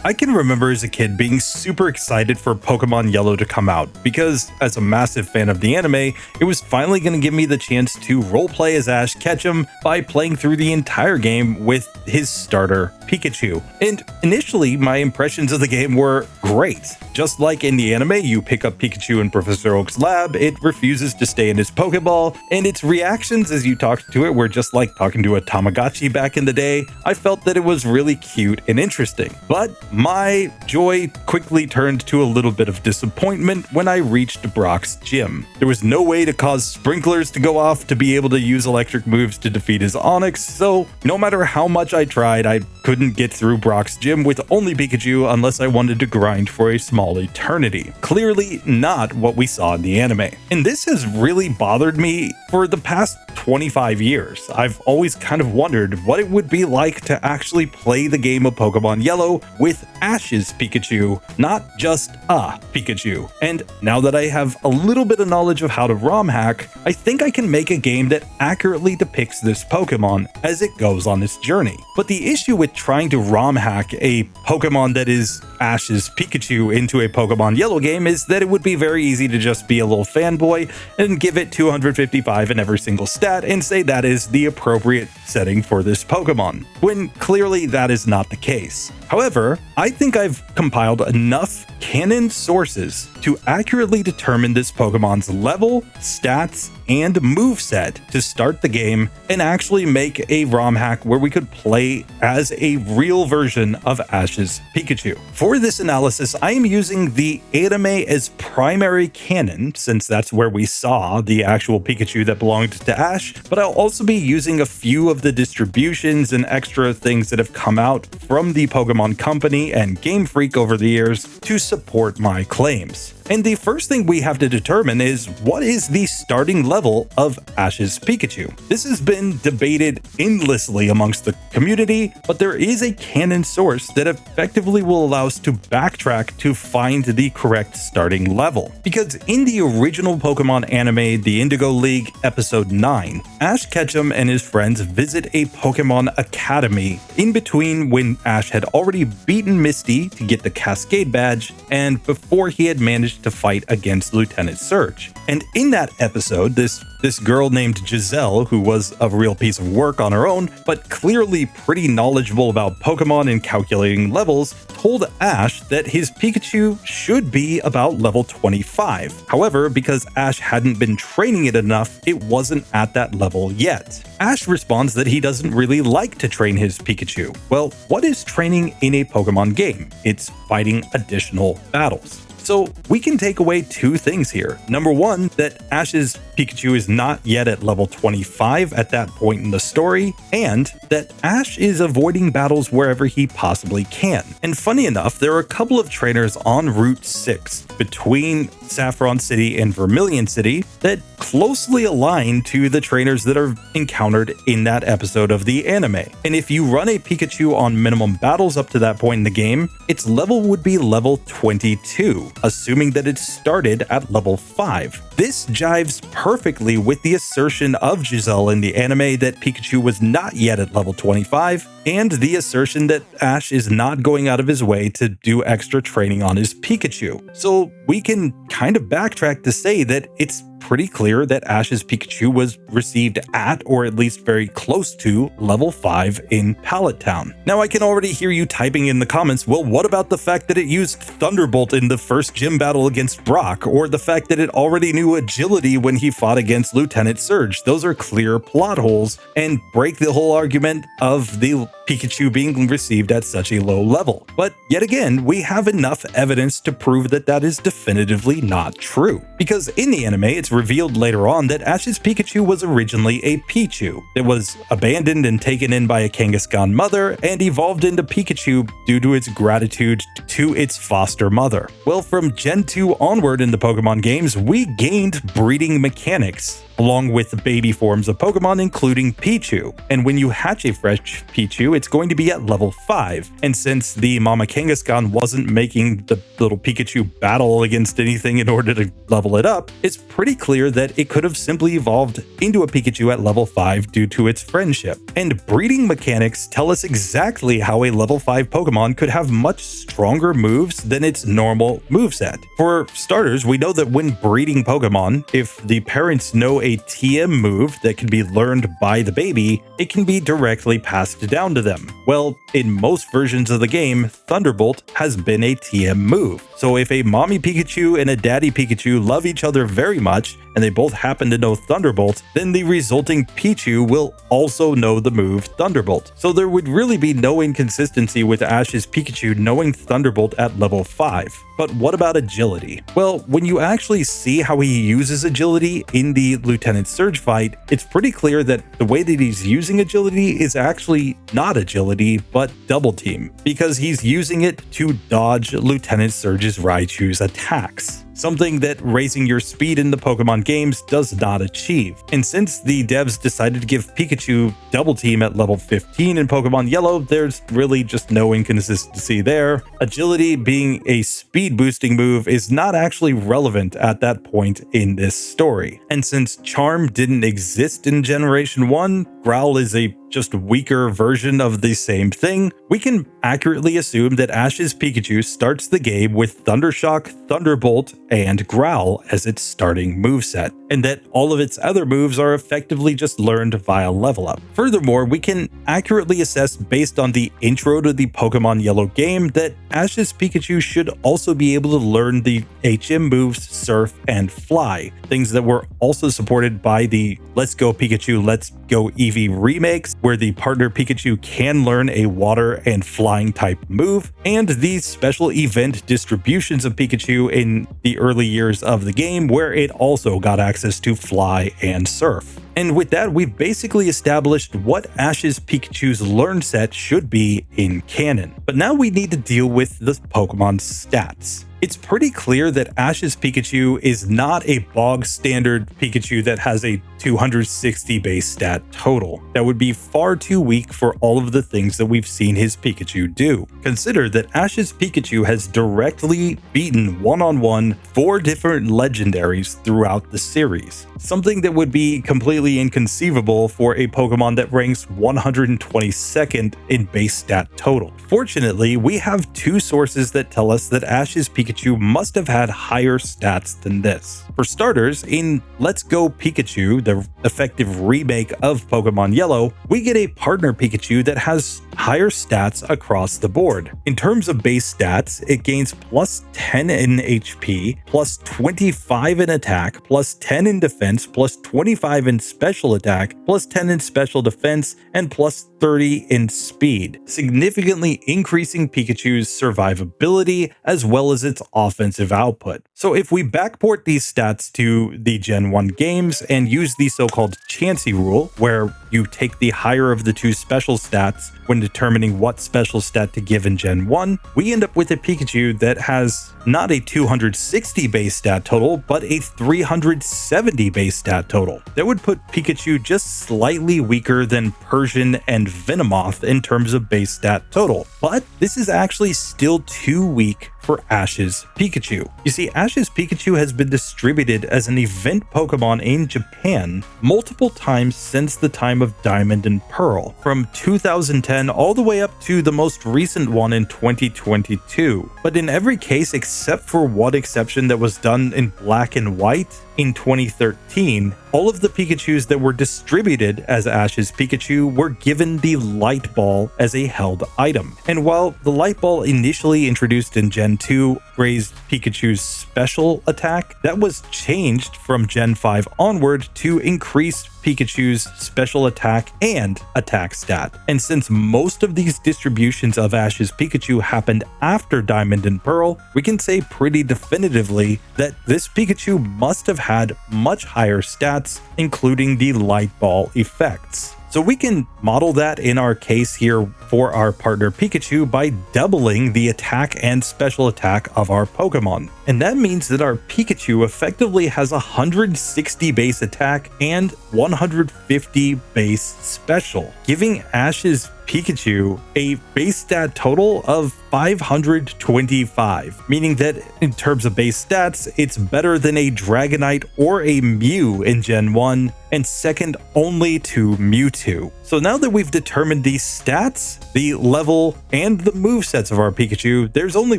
I can remember as a kid being super excited for Pokemon Yellow to come out because, as a massive fan of the anime, it was finally going to give me the chance to roleplay as Ash Ketchum by playing through the entire game with his starter, Pikachu. And initially, my impressions of the game were great. Just like in the anime, you pick up Pikachu in Professor Oak's lab, it refuses to stay in his Pokeball, and its reactions as you talked to it were just like talking to a Tamagotchi back in the day. I felt that it was really cute and interesting. But my joy quickly turned to a little bit of disappointment when I reached Brock's gym. There was no way to cause sprinklers to go off to be able to use electric moves to defeat his Onix, so no matter how much I tried, I couldn't get through Brock's gym with only Pikachu unless I wanted to grind for a small eternity. Clearly not what we saw in the anime. And this has really bothered me for the past 25 years. I've always kind of wondered what it would be like to actually play the game of Pokemon Yellow with Ash's Pikachu, not just a Pikachu. And now that I have a little bit of knowledge of how to ROM hack, I think I can make a game that accurately depicts this Pokemon as it goes on its journey. But the issue with trying to ROM hack a Pokemon that is Ash's Pikachu into a Pokemon Yellow game is that it would be very easy to just be a little fanboy and give it 255 in every single stat and say that is the appropriate setting for this Pokemon, when clearly that is not the case. However, I think I've compiled enough canon sources to accurately determine this Pokemon's level, stats, and moveset to start the game and actually make a ROM hack where we could play as a real version of Ash's Pikachu. For this analysis, I am using the anime as primary canon, since that's where we saw the actual Pikachu that belonged to Ash, but I'll also be using a few of the distributions and extra things that have come out from the Pokemon Company and Game Freak over the years to support my claims. And the first thing we have to determine is what is the starting level of Ash's Pikachu. This has been debated endlessly amongst the community, but there is a canon source that effectively will allow us to backtrack to find the correct starting level. Because in the original Pokemon anime, the Indigo League episode 9, Ash Ketchum and his friends visit a Pokemon Academy in between when Ash had already beaten Misty to get the Cascade badge and before he had managed to fight against Lieutenant Surge. And in that episode, this girl named Giselle, who was a real piece of work on her own, but clearly pretty knowledgeable about Pokemon and calculating levels, told Ash that his Pikachu should be about level 25. However, because Ash hadn't been training it enough, it wasn't at that level yet. Ash responds that he doesn't really like to train his Pikachu. Well, what is training in a Pokemon game? It's fighting additional battles. So we can take away two things here. Number one, that Ash's Pikachu is not yet at level 25 at that point in the story, and that Ash is avoiding battles wherever he possibly can. And funny enough, there are a couple of trainers on Route 6 between Saffron City and Vermilion City that closely align to the trainers that are encountered in that episode of the anime. And if you run a Pikachu on minimum battles up to that point in the game, its level would be level 22, assuming that it started at level 5. This jives perfectly with the assertion of Giselle in the anime that Pikachu was not yet at level 25, and the assertion that Ash is not going out of his way to do extra training on his Pikachu. So we can kind of backtrack to say that it's pretty clear that Ash's Pikachu was received at, or at least very close to, level 5 in Pallet Town. Now I can already hear you typing in the comments, well, what about the fact that it used Thunderbolt in the first gym battle against Brock, or the fact that it already knew agility when he fought against Lieutenant Surge? Those are clear plot holes and break the whole argument of the Pikachu being received at such a low level. But yet again, we have enough evidence to prove that that is definitively not true. Because in the anime, it's revealed later on that Ash's Pikachu was originally a Pichu. It was abandoned and taken in by a Kangaskhan mother and evolved into Pikachu due to its gratitude to its foster mother. Well, from Gen 2 onward in the Pokemon games, we gained breeding mechanics along with baby forms of Pokemon, including Pichu. And when you hatch a fresh Pichu, it's going to be at level 5. And since the Mama Kangaskhan wasn't making the little Pikachu battle against anything in order to level it up, it's pretty clear that it could have simply evolved into a Pikachu at level 5 due to its friendship. And breeding mechanics tell us exactly how a level 5 Pokemon could have much stronger moves than its normal moveset. For starters, we know that when breeding Pokemon, if the parents know a TM move that can be learned by the baby, it can be directly passed down to them. Well, in most versions of the game, Thunderbolt has been a TM move. So if a mommy Pikachu and a daddy Pikachu love each other very much, and they both happen to know Thunderbolt, then the resulting Pichu will also know the move Thunderbolt. So there would really be no inconsistency with Ash's Pikachu knowing Thunderbolt at level 5. But what about agility? Well, when you actually see how he uses agility in the Lieutenant Surge fight, it's pretty clear that the way that he's using agility is actually not agility, but double team, because he's using it to dodge Lieutenant Surge's Raichu's attacks, something that raising your speed in the Pokemon games does not achieve. And since the devs decided to give Pikachu double team at level 15 in Pokemon Yellow, there's really just no inconsistency there. Agility being a speed boosting move is not actually relevant at that point in this story. And since Charm didn't exist in Generation 1, Growl is a just weaker version of the same thing, we can accurately assume that Ash's Pikachu starts the game with Thundershock, Thunderbolt, and Growl as its starting moveset, and that all of its other moves are effectively just learned via level up. Furthermore, we can accurately assess based on the intro to the Pokemon Yellow game that Ash's Pikachu should also be able to learn the HM moves Surf and Fly, things that were also supported by the Let's Go Pikachu, Let's Go Eevee remakes, where the partner Pikachu can learn a water and flying type move, and these special event distributions of Pikachu in the early years of the game, where it also got access to Fly and Surf. And with that, we've basically established what Ash's Pikachu's learn set should be in canon. But now we need to deal with the Pokemon's stats. It's pretty clear that Ash's Pikachu is not a bog standard Pikachu that has a 260 base stat total. That would be far too weak for all of the things that we've seen his Pikachu do. Consider that Ash's Pikachu has directly beaten one-on-one 4 different legendaries throughout the series, something that would be completely inconceivable for a Pokemon that ranks 122nd in base stat total. Fortunately, we have 2 sources that tell us that Ash's Pikachu must have had higher stats than this. For starters, in Let's Go Pikachu, the effective remake of Pokemon Yellow, we get a partner Pikachu that has higher stats across the board. In terms of base stats, it gains plus 10 in HP, plus 25 in attack, plus 10 in defense, plus 25 in special attack, plus 10 in special defense, and plus 30 in speed, significantly increasing Pikachu's survivability as well as its offensive output. So if we backport these stats to the Gen 1 games and use the so-called Chansey rule, where you take the higher of the 2 special stats when determining what special stat to give in Gen 1, we end up with a Pikachu that has not a 260 base stat total, but a 370 base stat total. That would put Pikachu just slightly weaker than Persian and Venomoth in terms of base stat total. But this is actually still too weak for Ash's Pikachu. You see, Ash's Pikachu has been distributed as an event Pokemon in Japan multiple times since the time of Diamond and Pearl, from 2010 all the way up to the most recent one in 2022. But in every case except for one exception that was done in Black and White in 2013, all of the Pikachus that were distributed as Ash's Pikachu were given the Light Ball as a held item. And while the Light Ball initially introduced in Gen 2 raised Pikachu's special attack, that was changed from Gen 5 onward to increase Pikachu's special attack and attack stat. And since most of these distributions of Ash's Pikachu happened after Diamond and Pearl, we can say pretty definitively that this Pikachu must have had much higher stats, including the Light Ball effects. So we can model that in our case here for our partner Pikachu by doubling the attack and special attack of our Pokemon. And that means that our Pikachu effectively has 160 base attack and 150 base special, giving Ash's Pikachu a base stat total of 525, meaning that in terms of base stats, it's better than a Dragonite or a Mew in Gen 1 and second only to Mewtwo. So now that we've determined the stats, the level, and the movesets of our Pikachu, there's only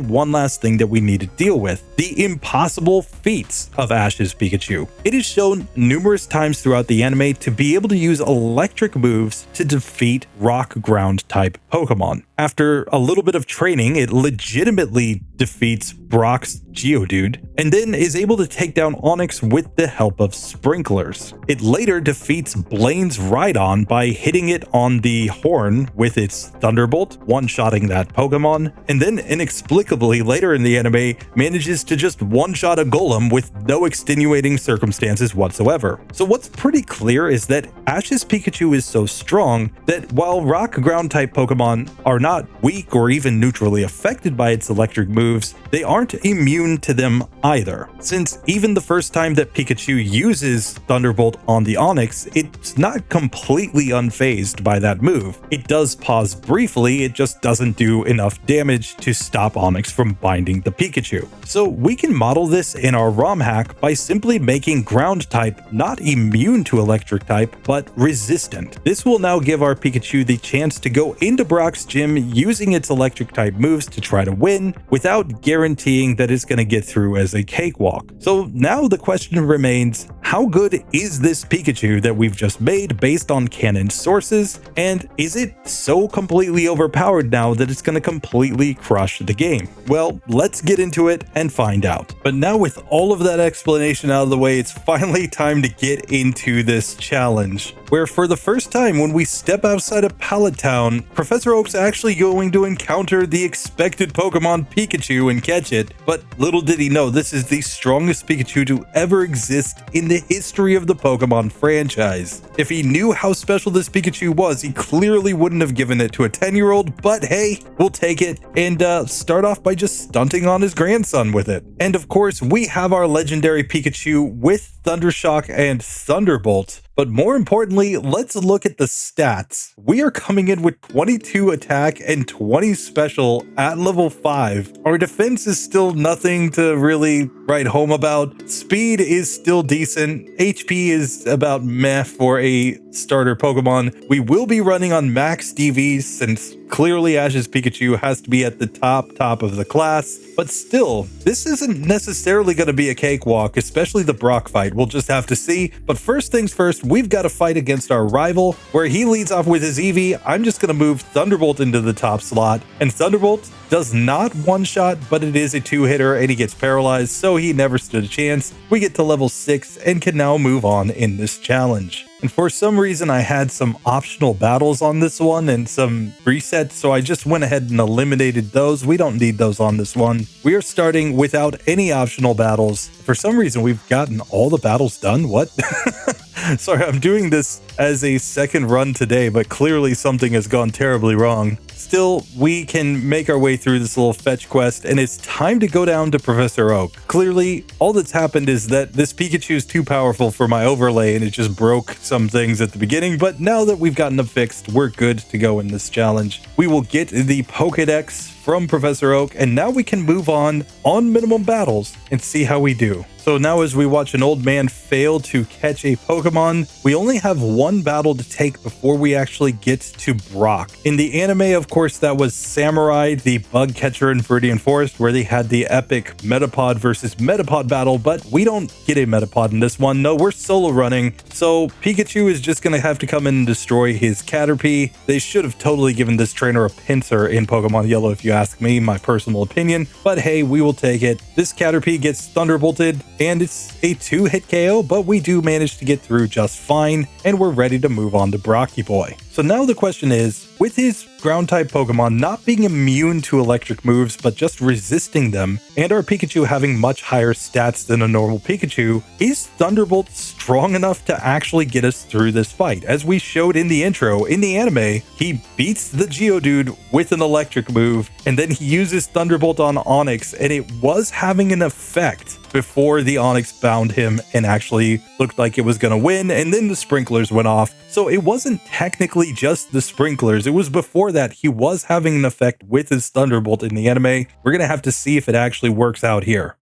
one last thing that we need to deal with: the impossible feats of Ash's Pikachu. It is shown numerous times throughout the anime to be able to use electric moves to defeat rock ground type Pokemon. After a little bit of training, it legitimately defeats Brock's Geodude and then is able to take down Onix with the help of sprinklers. It later defeats Blaine's Rhydon by hitting it on the horn with its Thunderbolt, one-shotting that Pokemon, and then inexplicably later in the anime manages to just one-shot a Golem with no extenuating circumstances whatsoever. So what's pretty clear is that Ash's Pikachu is so strong that while rock ground type Pokemon are not weak or even neutrally affected by its electric moves, they aren't immune to them either. Since even the first time that Pikachu uses Thunderbolt on the Onix, it's not completely unfazed by that move. It does pause briefly, it just doesn't do enough damage to stop Onix from binding the Pikachu. So we can model this in our ROM hack by simply making ground type not immune to electric type, but resistant. This will now give our Pikachu the chance to go into Brock's gym using its electric type moves to try to win without guaranteeing that it's going to get through as a cakewalk. So now the question remains, how good is this Pikachu that we've just made based on canon sources, and is it so completely overpowered now that it's going to completely crush the game? Well, let's get into it and find out. But now with all of that explanation out of the way, it's finally time to get into this challenge, where for the first time when we step outside of Pallet Town, Professor Oak's actually going to encounter the expected Pokemon Pikachu and catch it. But little did he know, this is the strongest Pikachu to ever exist in the history of the Pokemon franchise. If he knew how special this Pikachu was, he clearly wouldn't have given it to a 10-year-old, but hey, we'll take it and start off by just stunting on his grandson with it. And of course, we have our legendary Pikachu with Thundershock and Thunderbolt. But more importantly, let's look at the stats. We are coming in with 22 attack and 20 special at level 5. Our defense is still nothing to really write home about. Speed is still decent. HP is about meh for a starter Pokemon. We will be running on max DVs since clearly Ash's Pikachu has to be at the top of the class. But still, this isn't necessarily going to be a cakewalk, especially the Brock fight. We'll just have to see. But first things first, we've got to fight against our rival, where he leads off with his Eevee. I'm just going to move Thunderbolt into the top slot, and Thunderbolt does not one-shot, but it is a two-hitter, and he gets paralyzed, so he never stood a chance. We get to level 6 and can now move on in this challenge. And for some reason, I had some optional battles on this one and some resets, so I just went ahead and eliminated those. We don't need those on this one. We are starting without any optional battles. For some reason, we've gotten all the battles done. What? Sorry, I'm doing this as a second run today, but clearly something has gone terribly wrong. Still, we can make our way through this little fetch quest, and it's time to go down to Professor Oak. Clearly, all that's happened is that this Pikachu is too powerful for my overlay, and it just broke some things at the beginning, but now that we've gotten them fixed, we're good to go in this challenge. We will get the Pokedex from Professor Oak, and now we can move on minimum battles and see how we do. So now as we watch an old man fail to catch a Pokemon, we only have one battle to take before we actually get to Brock. In the anime, of course, that was Samurai, the bug catcher in Viridian Forest, where they had the epic Metapod versus Metapod battle, but we don't get a Metapod in this one. No, we're solo running, so Pikachu is just going to have to come in and destroy his Caterpie. They should have totally given this trainer a pincer in Pokemon Yellow, if you ask me, my personal opinion, but hey, we will take it. This Caterpie gets Thunderbolted, and it's a 2-hit KO, but we do manage to get through just fine, and we're ready to move on to Brocky Boy. So now the question is, with his ground-type Pokemon not being immune to electric moves, but just resisting them, and our Pikachu having much higher stats than a normal Pikachu, is Thunderbolt strong enough to actually get us through this fight? As we showed in the intro, in the anime, he beats the Geodude with an electric move, and then he uses Thunderbolt on Onix, and it was having an effect before the Onix bound him and actually looked like it was going to win, and then the sprinklers went off. So it wasn't technically just the sprinklers, it was before that he was having an effect with his Thunderbolt in the anime. We're going to have to see if it actually works out here.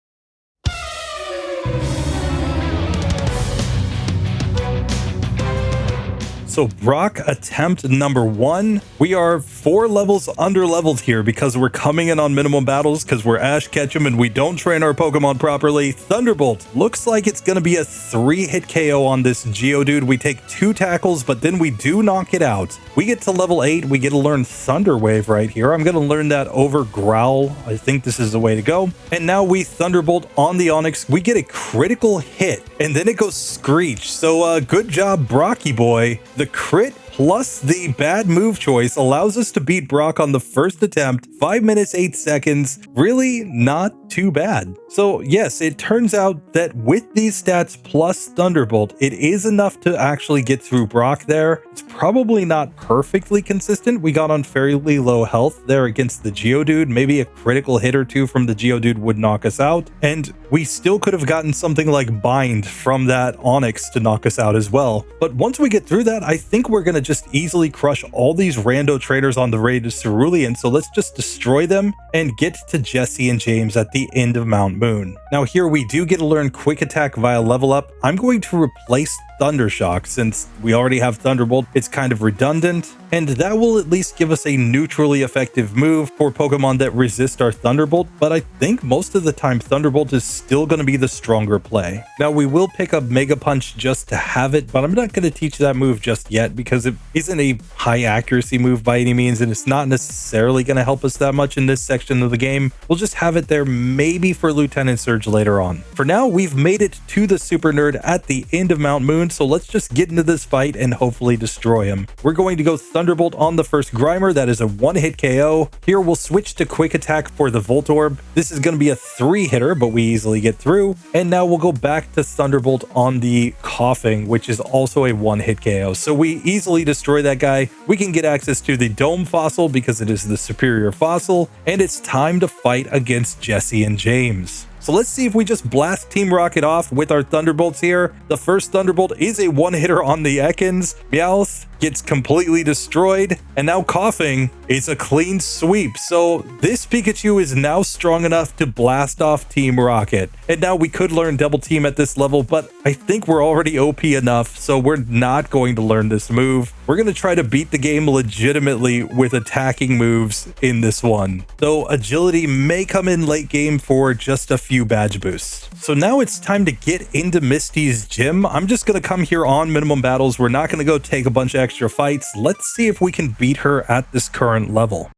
So Brock attempt number 1. We are 4 levels under leveled here because we're coming in on minimum battles because we're Ash Ketchum and we don't train our Pokemon properly. Thunderbolt looks like it's going to be a 3-hit KO on this Geodude. We take 2 tackles, but then we do knock it out. We get to level 8. We get to learn Thunder Wave right here. I'm going to learn that over Growl. I think this is the way to go. And now we Thunderbolt on the Onix. We get a critical hit and then it goes Screech. So good job, Brocky Boy. The crit plus the bad move choice allows us to beat Brock on the first attempt, 5 minutes 8 seconds. Really not too bad. So yes, it turns out that with these stats plus Thunderbolt, it is enough to actually get through Brock there. It's probably not perfectly consistent. We got on fairly low health there against the Geodude. Maybe a critical hit or two from the Geodude would knock us out. And we still could have gotten something like Bind from that Onix to knock us out as well. But once we get through that, I think we're going to just easily crush all these rando trainers on the raid to Cerulean. So let's just destroy them and get to Jesse and James at the end of Mount Moon. Now here we do get to learn Quick Attack via level up. I'm going to replace Thunder Shock since we already have Thunderbolt. It's kind of redundant, and that will at least give us a neutrally effective move for Pokemon that resist our Thunderbolt, but I think most of the time Thunderbolt is still going to be the stronger play. Now we will pick up Mega Punch just to have it, but I'm not going to teach that move just yet because it isn't a high accuracy move by any means, and it's not necessarily going to help us that much in this section of the game. We'll just have it there maybe for Lieutenant Surge later on. For now, we've made it to the Super Nerd at the end of Mount Moon, so let's just get into this fight and hopefully destroy him. We're going to go Thunderbolt on the first Grimer. That is a 1-hit KO. Here we'll switch to Quick Attack for the Voltorb. This is going to be a 3-hitter, but we easily get through. And now we'll go back to Thunderbolt on the Coughing, which is also a 1-hit KO. So we easily destroy that guy. We can get access to the Dome Fossil because it is the superior fossil, and it's time to fight against Jesse and James. So let's see if we just blast Team Rocket off with our Thunderbolts here. The first Thunderbolt is a 1-hitter on the Ekans. Meowth gets completely destroyed, and now Coughing is a clean sweep. So this Pikachu is now strong enough to blast off Team Rocket. And now we could learn Double Team at this level, but I think we're already OP enough, so we're not going to learn this move. We're going to try to beat the game legitimately with attacking moves in this one, though agility may come in late game for just a few badge boosts. So now it's time to get into Misty's gym. I'm just going to come here on minimum battles. We're not going to go take a bunch of extra fights. Let's see if we can beat her at this current level.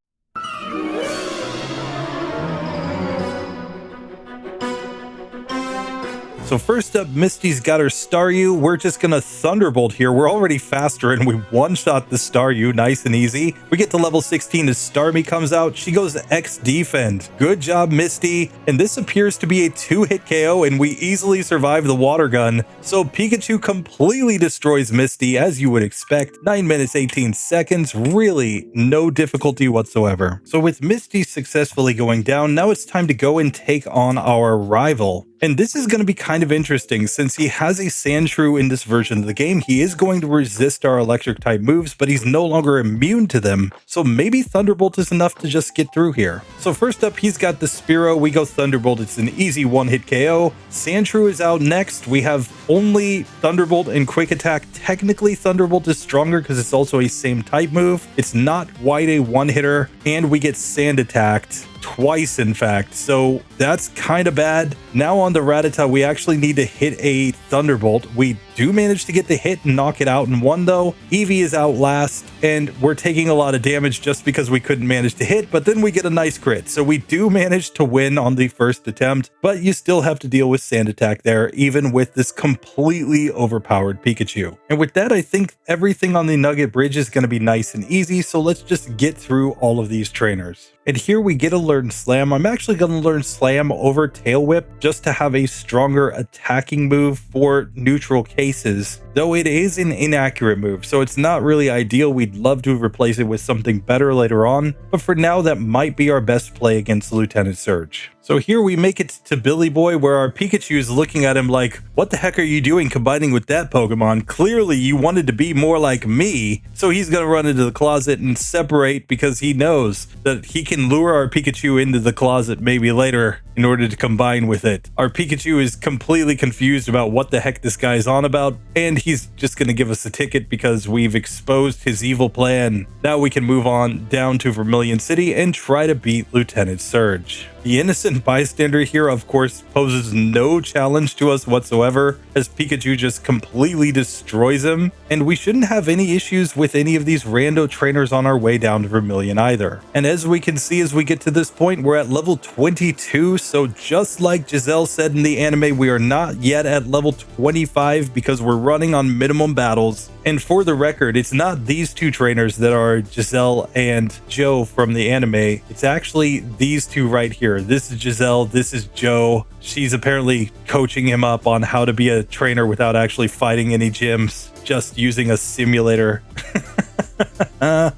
So first up, Misty's got her Staryu. We're just gonna Thunderbolt here. We're already faster and we one-shot the Staryu nice and easy. We get to level 16 as Starmie comes out. She goes X Defend. Good job, Misty. And this appears to be a 2-hit KO and we easily survive the water gun. So Pikachu completely destroys Misty as you would expect. 9 minutes 18 seconds. Really no difficulty whatsoever. So with Misty successfully going down, now it's time to go and take on our rival. And this is going to be kind of interesting since he has a Sandshrew in this version of the game. He is going to resist our electric type moves, but he's no longer immune to them. So maybe Thunderbolt is enough to just get through here. So first up, he's got the Spearow. We go Thunderbolt. It's an easy 1-hit KO. Sandshrew is out next. We have only Thunderbolt and Quick Attack. Technically, Thunderbolt is stronger because it's also a same type move. It's not quite a 1-hitter, and we get Sand Attacked. Twice, in fact, so that's kind of bad. Now on the Rattata, we actually need to hit a Thunderbolt. We do manage to get the hit and knock it out in one, though. Eevee is out last. and we're taking a lot of damage just because we couldn't manage to hit, but then we get a nice crit. So we do manage to win on the first attempt, but you still have to deal with sand attack there, even with this completely overpowered Pikachu. And with that, I think everything on the Nugget Bridge is going to be nice and easy, so let's just get through all of these trainers. And here we get to learn Slam. I'm actually going to learn Slam over Tail Whip just to have a stronger attacking move for neutral cases, though it is an inaccurate move, so it's not really ideal. We'd love to replace it with something better later on, but for now that might be our best play against Lieutenant Surge. So here we make it to Billy Boy, where our Pikachu is looking at him like, what the heck are you doing combining with that Pokemon? Clearly you wanted to be more like me. So he's going to run into the closet and separate because he knows that he can lure our Pikachu into the closet maybe later in order to combine with it. Our Pikachu is completely confused about what the heck this guy's on about, and he's just going to give us a ticket because we've exposed his evil plan. Now we can move on down to Vermilion City and try to beat Lieutenant Surge. The innocent bystander here, of course, poses no challenge to us whatsoever, as Pikachu just completely destroys him, and we shouldn't have any issues with any of these rando trainers on our way down to Vermilion either. And as we can see, as we get to this point, we're at level 22, so just like Giselle said in the anime, we are not yet at level 25 because we're running on minimum battles. And for the record, it's not these two trainers that are Giselle and Joe from the anime, it's actually these two right here. This is Giselle, this is Joe. She's apparently coaching him up on how to be a trainer without actually fighting any gyms, just using a simulator.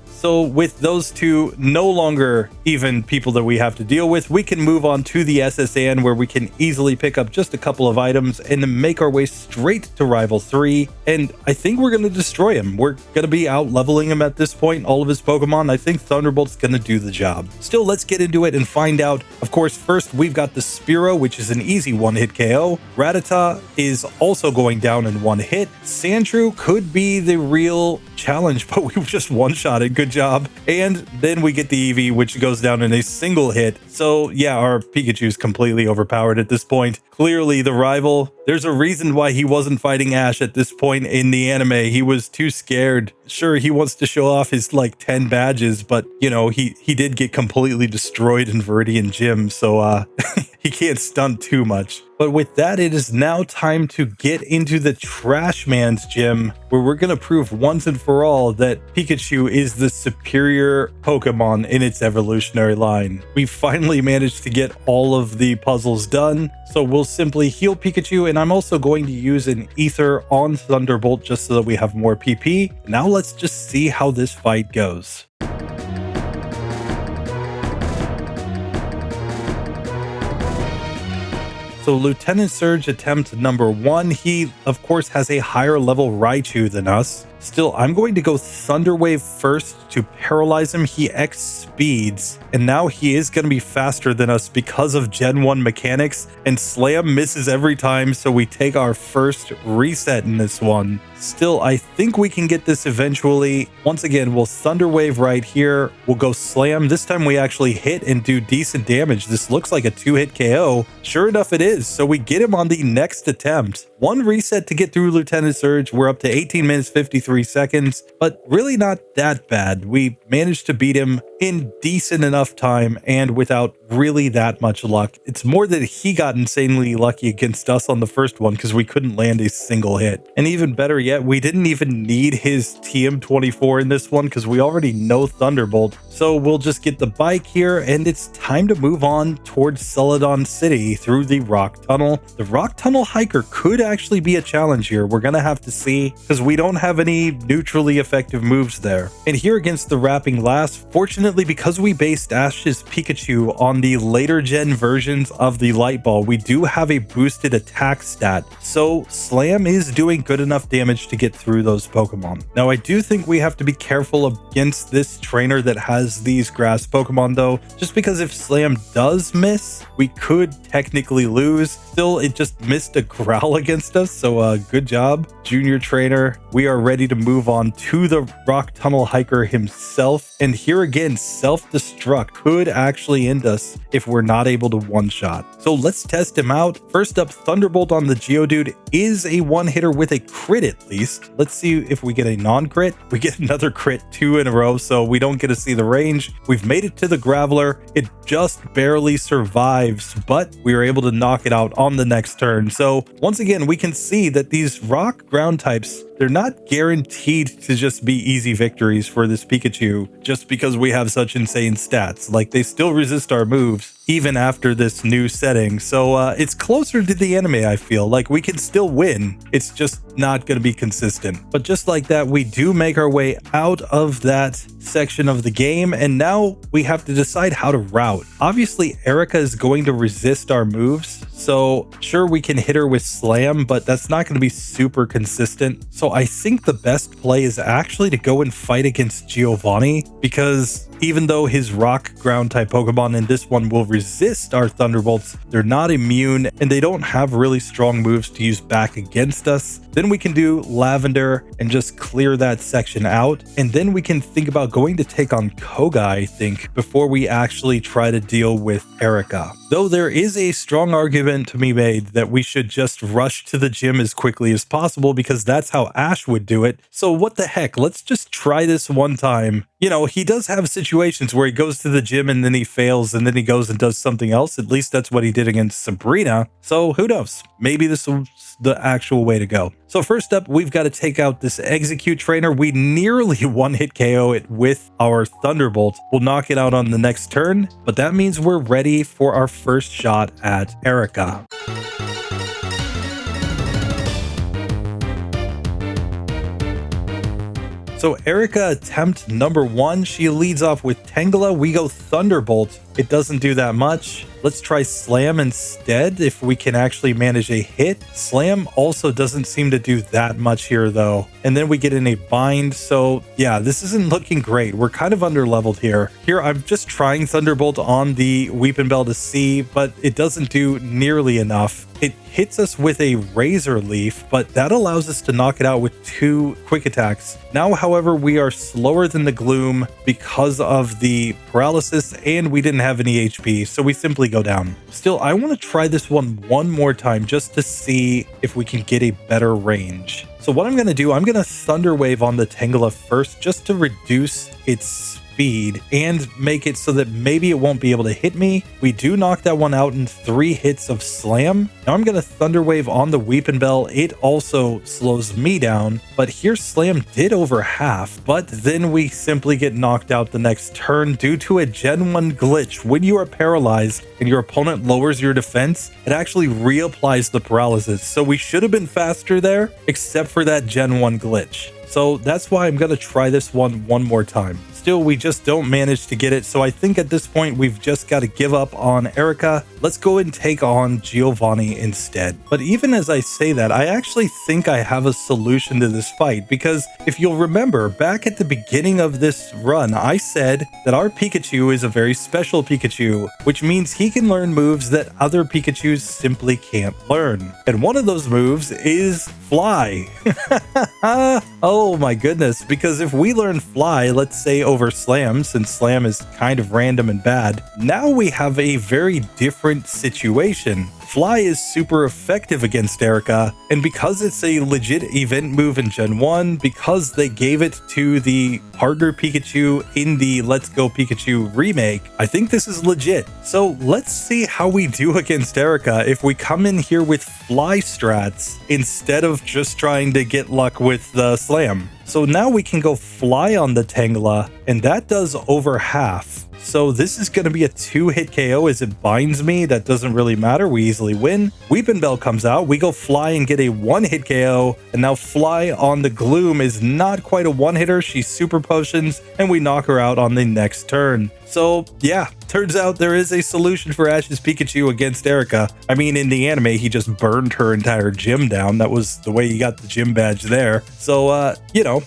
So with those two no longer even people that we have to deal with, we can move on to the SSN, where we can easily pick up just a couple of items and make our way straight to Rival 3. And I think we're going to destroy him. We're going to be out leveling him at this point, all of his Pokemon. I think Thunderbolt's going to do the job. Still, let's get into it and find out. Of course, first we've got the Spearow, which is an easy one-hit KO. Rattata is also going down in one hit. Sandshrew could be the real challenge, but we've just one-shot it. Good job. And then we get the Eevee, which goes down in a single hit. So yeah, our Pikachu's completely overpowered at this point. Clearly the rival, there's a reason why he wasn't fighting Ash at this point in the anime. He was too scared. Sure, he wants to show off his like 10 badges, but you know, he did get completely destroyed in Viridian Gym, so he can't stunt too much. But with that, it is now time to get into the Trash Man's Gym, where we're going to prove once and for all that Pikachu is the superior Pokemon in its evolutionary line. We finally managed to get all of the puzzles done, so we'll simply heal Pikachu, and I'm also going to use an Ether on Thunderbolt just so that we have more PP. Now let's just see how this fight goes. So Lieutenant Surge attempt number 1, he of course has a higher level Raichu than us. Still, I'm going to go Thunder Wave first to paralyze him. He X speeds, and now he is going to be faster than us because of Gen 1 mechanics, and Slam misses every time, so we take our first reset in this one. Still, I think we can get this eventually. Once again, we'll Thunder Wave right here. We'll go Slam. This time we actually hit and do decent damage. This looks like a 2-hit KO. Sure enough, it is. So we get him on the next attempt. One reset to get through Lieutenant Surge. We're up to 18 minutes, 53 seconds, but really not that bad. We managed to beat him in decent enough time and without really that much luck. It's more that he got insanely lucky against us on the first one because we couldn't land a single hit. And even better yet, we didn't even need his TM24 in this one because we already know Thunderbolt. So we'll just get the bike here, and it's time to move on towards Celadon City through the Rock Tunnel. The Rock Tunnel hiker could actually be a challenge here. We're gonna have to see because we don't have any neutrally effective moves there. And here against the Wrapping Lass, fortunately because we based Ash's Pikachu on the later gen versions of the Light Ball, we do have a boosted attack stat. So Slam is doing good enough damage to get through those Pokemon. Now I do think we have to be careful against this trainer that has as these grass Pokemon though, just because if Slam does miss, we could technically lose. Still, it just missed a growl against us, so good job, Junior Trainer. We are ready to move on to the Rock Tunnel Hiker himself, and here again, self-destruct could actually end us if we're not able to one-shot. So let's test him out. First up, Thunderbolt on the Geodude is a one-hitter with a crit at least. Let's see if we get a non-crit. We get another crit 2 in a row, so we don't get to see the range. We've made it to the Graveler. It just barely survives, but we were able to knock it out on the next turn. So once again, we can see that these rock ground types, they're not guaranteed to just be easy victories for this Pikachu just because we have such insane stats. Like, they still resist our moves even after this new setting. So it's closer to the anime, I feel. Like, we can still win. It's just not going to be consistent. But just like that, we do make our way out of that section of the game, and now we have to decide how to route. Obviously, Erika is going to resist our moves, so sure, we can hit her with Slam, but that's not going to be super consistent. So I think the best play is actually to go and fight against Giovanni, because even though his rock ground type Pokemon in this one will resist our Thunderbolts, they're not immune and they don't have really strong moves to use back against us. Then we can do Lavender and just clear that section out. And then we can think about going to take on Koga, I think, before we actually try to deal with Erika. Though there is a strong argument to be made that we should just rush to the gym as quickly as possible because that's how Ash would do it. So what the heck, let's just try this one time. You know, he does have situations where he goes to the gym and then he fails and then he goes and does something else. At least that's what he did against Sabrina. So who knows? Maybe this is the actual way to go. So first up, we've got to take out this Execute Trainer. We nearly one-hit KO it with our Thunderbolt. We'll knock it out on the next turn, but that means we're ready for our first shot at Erika. So Erika attempt number 1, she leads off with Tangela. We go Thunderbolt. It doesn't do that much. Let's try Slam instead if we can actually manage a hit. Slam also doesn't seem to do that much here though. And then we get in a bind. So yeah, this isn't looking great. We're kind of underleveled here. Here I'm just trying Thunderbolt on the Weepin' Bell to see, but it doesn't do nearly enough. It hits us with a Razor Leaf, but that allows us to knock it out with 2 quick attacks. Now, however, we are slower than the Gloom because of the paralysis and we didn't have any HP, so we simply go down. Still, I want to try this one more time just to see if we can get a better range. So what I'm going to do, I'm going to Thunder Wave on the Tangela first just to reduce its speed and make it so that maybe it won't be able to hit me. We do knock that one out in 3 hits of Slam. Now I'm going to Thunder Wave on the Weepin' Bell. It also slows me down, but here Slam did over half, but then we simply get knocked out the next turn due to a Gen 1 glitch. When you are paralyzed and your opponent lowers your defense, it actually reapplies the paralysis. So we should have been faster there, except for that Gen 1 glitch. So that's why I'm going to try this one more time. Still, we just don't manage to get it. So I think at this point, we've just got to give up on Erika. Let's go and take on Giovanni instead. But even as I say that, I actually think I have a solution to this fight, because if you'll remember back at the beginning of this run, I said that our Pikachu is a very special Pikachu, which means he can learn moves that other Pikachus simply can't learn. And one of those moves is Fly. Oh my goodness, because if we learn Fly, let's say over Slam, since Slam is kind of random and bad, now we have a very different situation. Fly is super effective against Erika, and because it's a legit event move in Gen 1, because they gave it to the partner Pikachu in the Let's Go Pikachu remake, I think this is legit. So let's see how we do against Erika if we come in here with Fly strats instead of just trying to get luck with the Slam. So now we can go Fly on the Tangela, and that does over half. So this is going to be a 2-hit KO as it binds me. That doesn't really matter. We easily win. Weepin' Bell comes out. We go Fly and get a 1-hit KO. And now Fly on the Gloom is not quite a one-hitter. She's super potions, and we knock her out on the next turn. So yeah, Turns out there is a solution for Ash's Pikachu against Erika. I mean, in the anime, he just burned her entire gym down. That was the way he got the gym badge there. So, you know,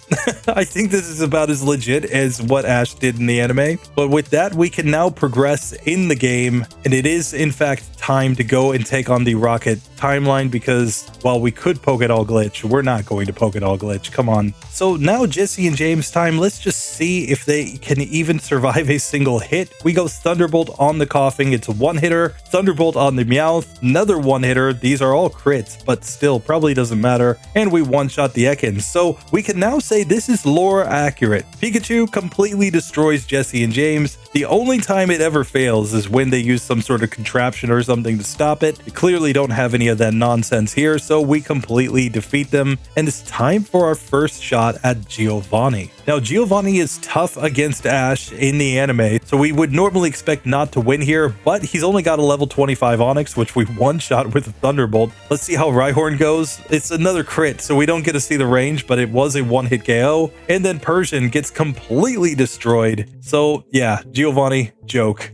I think this is about as legit as what Ash did in the anime. But with that, we can now progress in the game. And it is, in fact, time to go and take on the Rocket timeline because, while we could poke it all glitch, we're not going to poke it all glitch. Come on. So now Jesse and James time. Let's just see if they can even survive a single hit. We go Thunderbolt on the coughing. It's a one-hitter. Thunderbolt on the Meowth. Another one-hitter. These are all crits, but still probably doesn't matter. And we one-shot the Ekans. So we can now say this is lore accurate. Pikachu completely destroys Jesse and James. The only time it ever fails is when they use some sort of contraption or something to stop it. They clearly don't have any of that nonsense here, so we completely defeat them. And it's time for our first shot at Giovanni. Now, Giovanni is tough against Ash in the anime, so we would normally expect not to win here, but he's only got a level 25 Onyx, which we one-shot with a Thunderbolt. Let's see how Rhydon goes. It's another crit, so we don't get to see the range, but it was a one-hit KO. And then Persian gets completely destroyed. So, yeah, Giovanni, joke.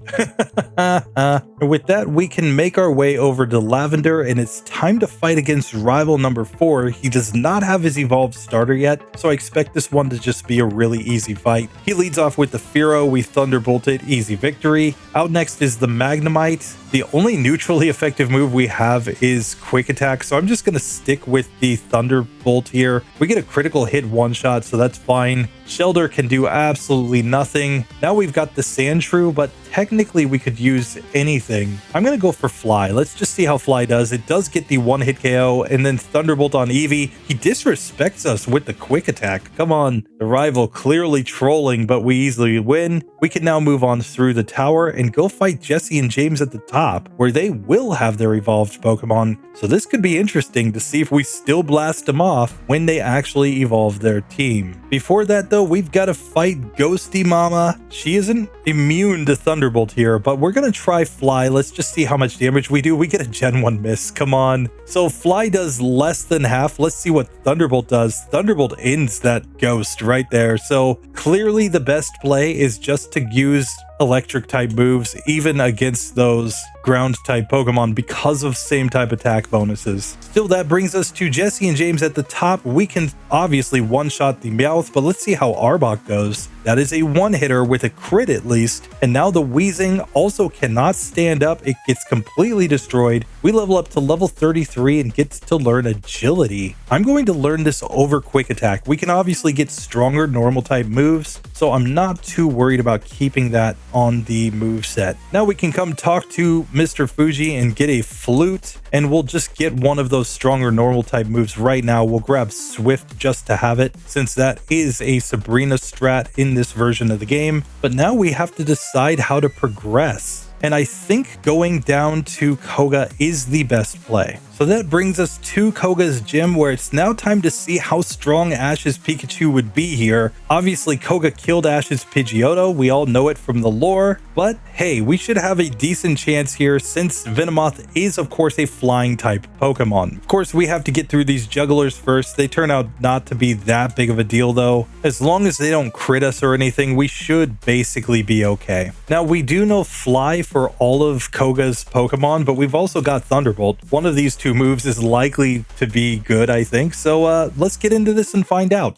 And with that, we can make our way over to Lavender, and it's time to fight against rival number 4. He does not have his evolved starter yet, so I expect this one to just be a really easy fight. He leads off with the Fearow. We Thunderbolt it, easy victory. Out next is the Magnemite. The only neutrally effective move we have is Quick Attack, so I'm just going to stick with the Thunderbolt here. We get a critical hit one-shot, so that's fine. Shelter can do absolutely nothing. Now we've got the Sandshrew, but technically we could use anything. I'm going to go for Fly. Let's just see how Fly does. It does get the one-hit KO, and then Thunderbolt on Eevee. He disrespects us with the Quick Attack. Come on. The rival clearly trolling, but we easily win. We can now move on through the tower and go fight Jesse and James at the top, where they will have their evolved Pokemon. So this could be interesting to see if we still blast them off when they actually evolve their team. Before that, though, we've got to fight Ghosty Mama. She isn't immune to Thunderbolt here, but we're going to try Fly. Let's just see how much damage we do. We get a Gen 1 miss. Come on. So Fly does less than half. Let's see what Thunderbolt does. Thunderbolt ends that Ghost right there. So clearly the best play is just to use electric type moves even against those ground type Pokemon because of same type attack bonuses. Still, that brings us to Jesse and James at the top. We can obviously one-shot the Meowth, but let's see how Arbok goes. That is a one-hitter with a crit at least. And now the Weezing also cannot stand up. It gets completely destroyed. We level up to level 33 and get to learn Agility. I'm going to learn this over Quick Attack. We can obviously get stronger normal type moves, so I'm not too worried about keeping that on the moveset. Now we can come talk to Mr. Fuji and get a Flute, and we'll just get one of those stronger normal type moves right now. We'll grab Swift just to have it, since that is a Sabrina strat in this version of the game. But now we have to decide how to progress. And I think going down to Koga is the best play. So that brings us to Koga's gym, where it's now time to see how strong Ash's Pikachu would be here. Obviously, Koga killed Ash's Pidgeotto. We all know it from the lore. But hey, we should have a decent chance here since Venomoth is, of course, a flying type Pokemon. Of course, we have to get through these jugglers first. They turn out not to be that big of a deal, though. As long as they don't crit us or anything, we should basically be okay. Now, we do know Fly for all of Koga's Pokemon, but we've also got Thunderbolt. One of these two moves is likely to be good, I think. So let's get into this and find out.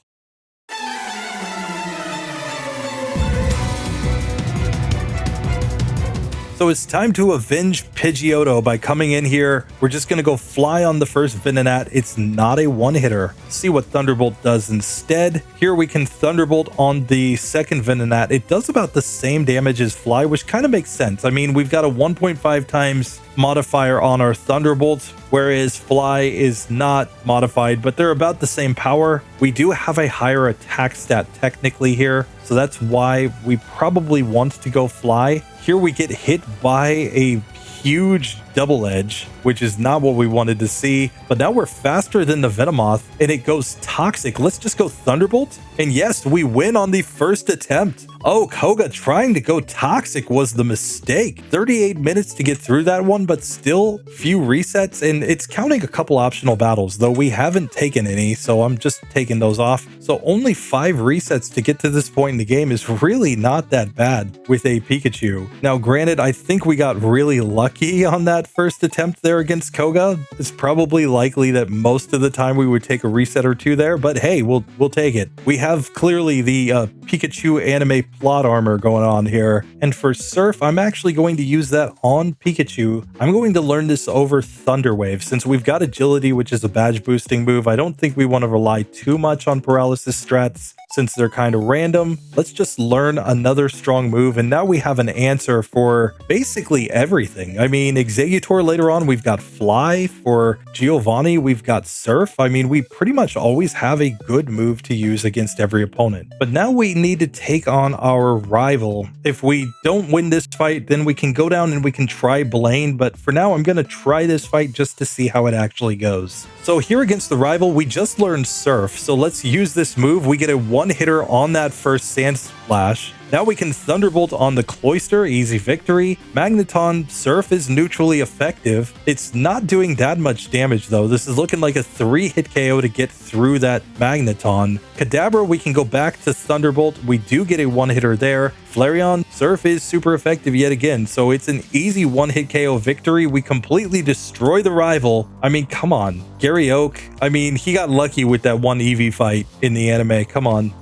So it's time to avenge Pidgeotto by coming in here. We're just going to go Fly on the first Venonat. It's not a one-hitter. See what Thunderbolt does instead. Here we can Thunderbolt on the second Venonat. It does about the same damage as Fly, which kind of makes sense. I mean, we've got a 1.5 times modifier on our Thunderbolt, whereas Fly is not modified, but they're about the same power. We do have a higher attack stat technically here, so that's why we probably want to go Fly. Here we get hit by a huge double edge, which is not what we wanted to see. But now we're faster than the Venomoth and it goes toxic. Let's just go Thunderbolt. And yes, we win on the first attempt. Oh, Koga trying to go toxic was the mistake. 38 minutes to get through that one, but still few resets. And it's counting a couple optional battles, though we haven't taken any. So I'm just taking those off. So only 5 resets to get to this point in the game is really not that bad with a Pikachu. Now, granted, I think we got really lucky on that first attempt there against Koga. It's probably likely that most of the time we would take a reset or two there, but hey, we'll take it. We have clearly the Pikachu anime plot armor going on here. And for Surf, I'm actually going to use that on Pikachu. I'm going to learn this over Thunder Wave. Since we've got agility, which is a badge boosting move, I don't think we want to rely too much on paralysis strats since they're kind of random. Let's just learn another strong move. And now we have an answer for basically everything. I mean, Executor later on, we've got Fly. For Giovanni, we've got Surf. I mean, we pretty much always have a good move to use against every opponent. But now we need to take on our rival. If we don't win this fight, then we can go down and we can try Blaine. But for now, I'm going to try this fight just to see how it actually goes. So here against the rival, we just learned Surf. So let's use this move. We get a one-hitter on that first Sand Splash. Now we can Thunderbolt on the Cloyster, easy victory. Magneton Surf is neutrally effective. It's not doing that much damage though. This is looking like a 3-hit KO to get through that Magneton. Kadabra, we can go back to Thunderbolt. We do get a one-hitter there. Flareon, Surf is super effective yet again, so it's an easy one-hit KO victory. We completely destroy the rival. I mean, come on. Gary Oak, I mean, he got lucky with that one Eevee fight in the anime. Come on.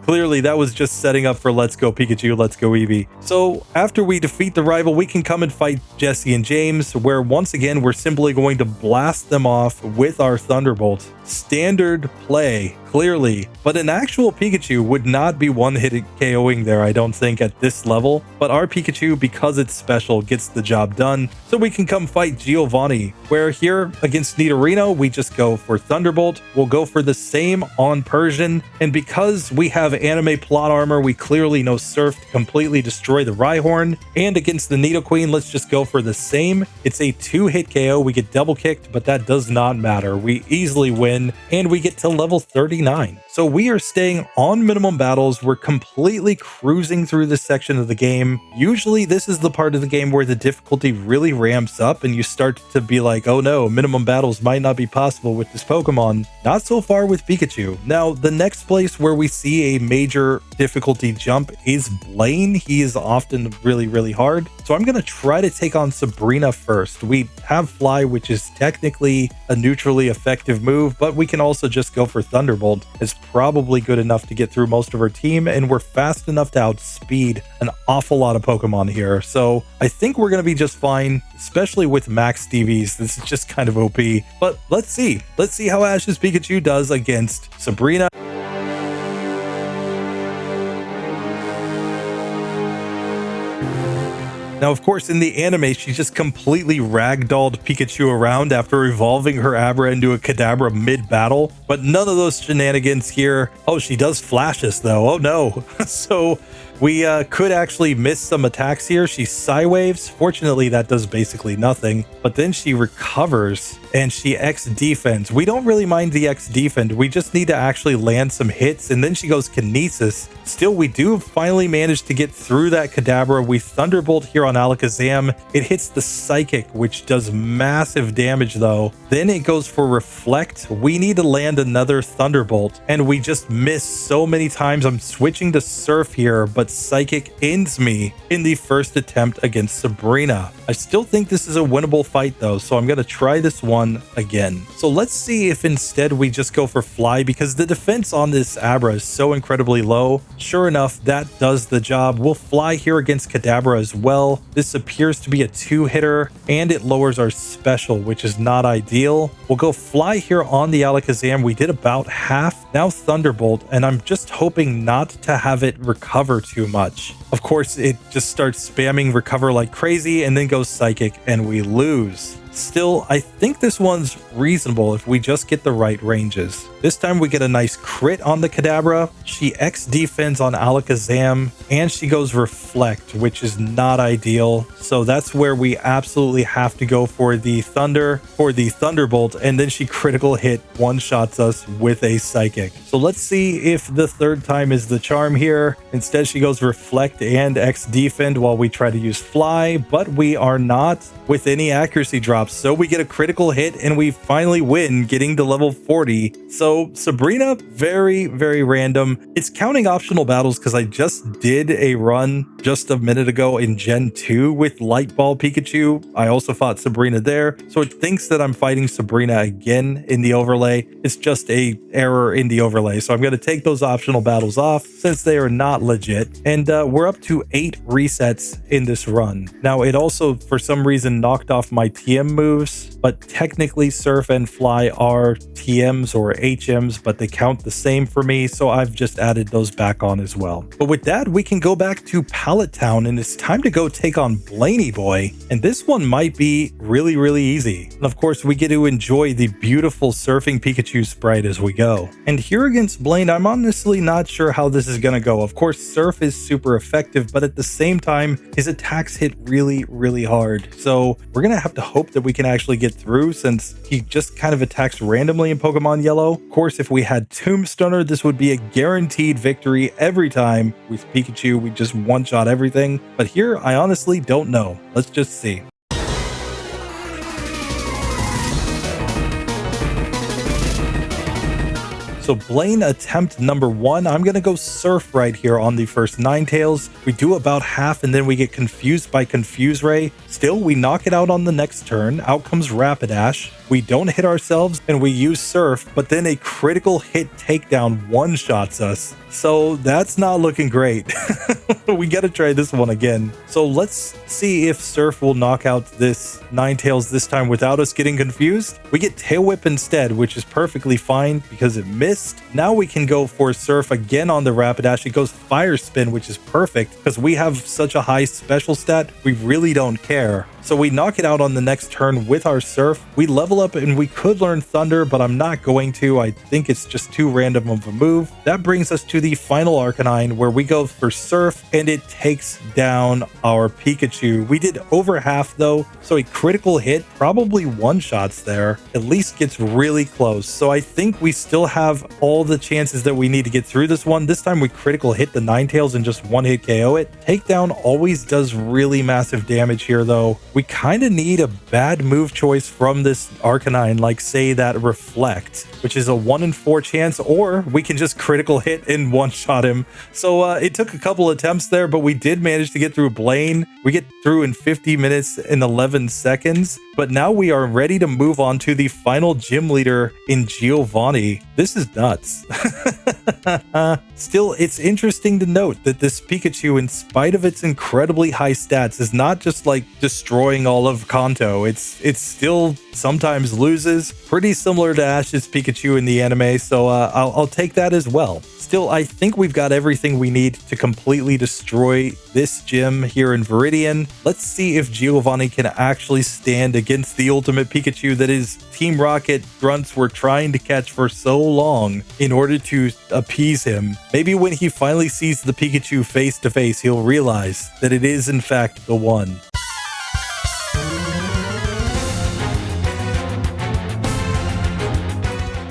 Clearly, that was just setting up for Let's Go Pikachu, Let's Go Eevee. So after we defeat the rival, we can come and fight Jesse and James, where once again, we're simply going to blast them off with our Thunderbolt. Standard play, clearly. But an actual Pikachu would not be one-hit KOing there, I don't think, at this level. But our Pikachu, because it's special, gets the job done. So we can come fight Giovanni, where here against Nidorino, we just go for Thunderbolt. We'll go for the same on Persian. And because we have anime plot armor, we clearly know Surf to completely destroy the Rhyhorn. And against the Nidoqueen, let's just go for the same. It's a 2-hit KO. We get double kicked, but that does not matter. We easily win and we get to level 39. So we are staying on minimum battles. We're completely cruising through this section of the game. Usually this is the part of the game where the difficulty really ramps up and you start to be like, oh no, minimum battles might not be possible with this Pokemon. Not so far with Pikachu. Now, the next place where we see a major difficulty jump is Blaine. He is often really, really hard. So I'm going to try to take on Sabrina first. We have Fly, which is technically a neutrally effective move, but we can also just go for Thunderbolt. It's probably good enough to get through most of our team, and we're fast enough to outspeed an awful lot of Pokemon here. So I think we're going to be just fine, especially with max DVs. This is just kind of OP, but let's see. Let's see how Ash's Pikachu does against Sabrina. Now, of course, in the anime, she just completely ragdolled Pikachu around after evolving her Abra into a Kadabra mid-battle, but none of those shenanigans here. Oh, she does flash us, though. Oh, no. So we could actually miss some attacks here. She Psy-Waves. Fortunately, that does basically nothing, but then she recovers and she X-Defends. We don't really mind the X-Defend. We just need to actually land some hits, and then she goes Kinesis. Still, we do finally manage to get through that Kadabra. We Thunderbolt here on Alakazam. It hits the Psychic, which does massive damage, though. Then it goes for Reflect. We need to land another Thunderbolt, and we just miss so many times. I'm switching to Surf here, but Psychic ends me in the first attempt against Sabrina. I still think this is a winnable fight, though, so I'm going to try this one again. So let's see if instead we just go for Fly, because the defense on this Abra is so incredibly low. Sure enough, that does the job. We'll Fly here against Kadabra as well. This appears to be a 2-hitter, and it lowers our special, which is not ideal. We'll go Fly here on the Alakazam. We did about half. Now Thunderbolt, and I'm just hoping not to have it recover too much. Of course, it just starts spamming recover like crazy and then goes Psychic, and we lose. Still, I think this one's reasonable if we just get the right ranges. This time we get a nice crit on the Kadabra, she X defends on Alakazam, and she goes Reflect, which is not ideal. So that's where we absolutely have to go for the Thunderbolt, and then she critical hit one-shots us with a Psychic. So let's see if the third time is the charm here. Instead, she goes Reflect and X defend while we try to use Fly, but we are not with any accuracy drops. So we get a critical hit and we finally win, getting to level 40. So Sabrina, very, very random. It's counting optional battles because I just did a run just a minute ago in Gen 2 with Light Ball Pikachu. I also fought Sabrina there. So it thinks that I'm fighting Sabrina again in the overlay. It's just a error in the overlay. So I'm going to take those optional battles off since they are not legit. And we're up to 8 resets in this run. Now it also, for some reason, knocked off my TM moves, but technically Surf and Fly are TMs or HMs, but they count the same for me, so I've just added those back on as well. But with that, we can go back to Pallet Town, and it's time to go take on Blaney Boy, and this one might be really, really easy. And of course, we get to enjoy the beautiful surfing Pikachu sprite as we go. And here against Blaine, I'm honestly not sure how this is going to go. Of course, Surf is super effective, but at the same time, his attacks hit really, really hard. So we're going to have to hope that we can actually get through since he just kind of attacks randomly in Pokemon Yellow. Of course, if we had Tombstoner, this would be a guaranteed victory every time. With Pikachu, we just one-shot everything. But here, I honestly don't know. Let's just see. So Blaine attempt number 1, I'm going to go Surf right here on the first Ninetales. We do about half and then we get confused by Confuse Ray. Still, we knock it out on the next turn. Out comes Rapidash. We don't hit ourselves and we use Surf, but then a critical hit takedown one-shots us. So that's not looking great. We got to try this one again. So let's see if Surf will knock out this Ninetales this time without us getting confused. We get Tail Whip instead, which is perfectly fine because it missed. Now we can go for Surf again on the Rapidash. It goes Fire Spin, which is perfect because we have such a high special stat. We really don't care. So we knock it out on the next turn with our Surf. We level up and we could learn Thunder, but I'm not going to. I think it's just too random of a move. That brings us to the final Arcanine where we go for Surf and it takes down our Pikachu. We did over half though, so a critical hit, probably one-shots there, at least gets really close. So I think we still have all the chances that we need to get through this one. This time we critical hit the Ninetales and just one-hit KO it. Takedown always does really massive damage here though. We kind of need a bad move choice from this Arcanine, like say that Reflect, which is a 1 in 4 chance, or we can just critical hit and one-shot him. So it took a couple attempts there, but we did manage to get through Blaine. We get through in 50 minutes and 11 seconds. But now we are ready to move on to the final gym leader in Giovanni. This is nuts. Still, it's interesting to note that this Pikachu, in spite of its incredibly high stats, is not just like destroying all of Kanto. It's still sometimes loses. Pretty similar to Ash's Pikachu in the anime, so I'll take that as well. Still, I think we've got everything we need to completely destroy this gym here in Viridian. Let's see if Giovanni can actually stand against the ultimate Pikachu that his Team Rocket grunts were trying to catch for so long in order to appease him. Maybe when he finally sees the Pikachu face to face, he'll realize that it is in fact the one.